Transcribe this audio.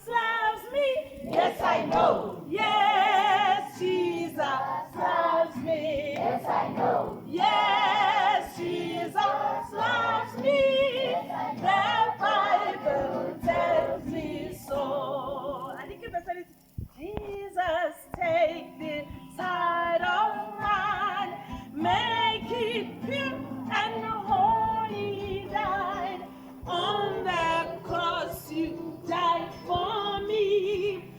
loves me. Yes, I know. Yes, Jesus loves me. Yes, I know. Yes, Jesus loves me. The Bible tells me so. I think it's Jesus, take this side of mine, make it pure and holy. Died on that cross, you died for me.